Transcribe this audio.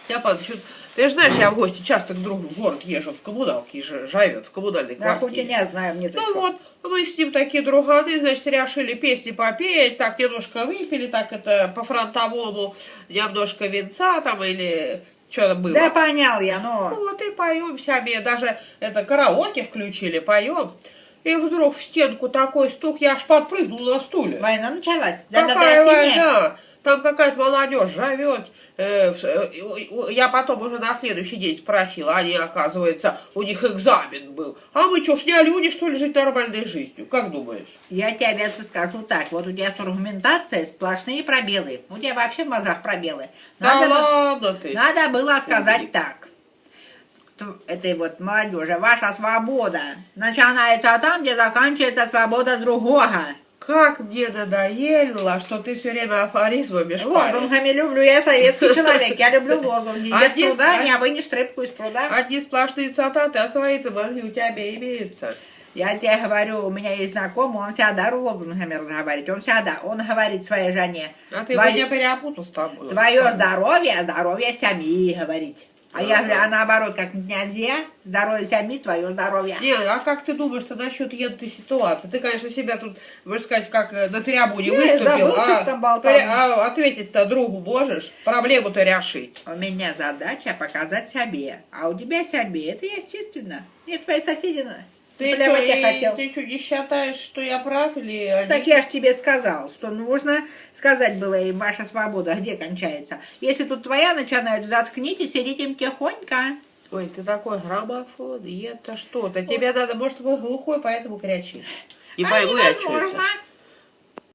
Степан, ты же знаешь, я в гости часто к другу в город езжу, в коммуналке живет, в коммунальной Да, квартире. хоть и не знаю, мне Ну вот, мы с ним такие друганы, значит, решили песни попеть, так немножко выпили, так это по-фронтовому, немножко винца там или что там было. Да, понял я, Ну но... вот и поем себе, даже это караоке включили, поем. И вдруг в стенку такой стук, я аж подпрыгнул на стуле. Война началась. Какая война? Там какая-то молодежь живет. Я потом уже на следующий день спросила, они, оказывается, у них экзамен был. А мы что ж, не люди, что ли, жить нормальной жизнью? Как думаешь? Я тебе скажу так, вот у тебя с аргументацией сплошные пробелы. У тебя вообще в мозгах пробелы. Да ладно ты. Надо было сказать так. Этой вот молодежи, ваша свобода начинается там, где заканчивается свобода другого. Как мне надоело, что ты все время афоризмами шпаришь. Лозунгами люблю, я советский человек, я люблю лозунги. Без труда не вынешь рыбку из пруда. Одни сплошные цитаты, а свои-то мозги у тебя имеются. Я тебе говорю, у меня есть знакомый, он всегда лозунгами разговаривает, он говорит своей жене. А ты меня перепутал с тобой. Твое здоровье, здоровье семьи, говорит. А я говорю, а наоборот, как нельзя, здоровье семьи, твое здоровье. Нет, а как ты думаешь-то насчет этой ситуации? Ты, конечно, себя тут, можно сказать, как на трибуне выступил, а ответить-то другу можешь, проблему-то решить. У меня задача показать себе, а у тебя себе, это естественно. Нет, твои соседи... Ты что, не считаешь, что я прав или... Так я ж тебе сказал, что нужно сказать было им, ваша свобода где кончается. Если тут твоя начинает, заткнитесь, сидите им тихонько. Ой, ты такой граммофон, и это что-то. Тебе надо, может, вы глухой, поэтому кричишь. Не пойму я, что это.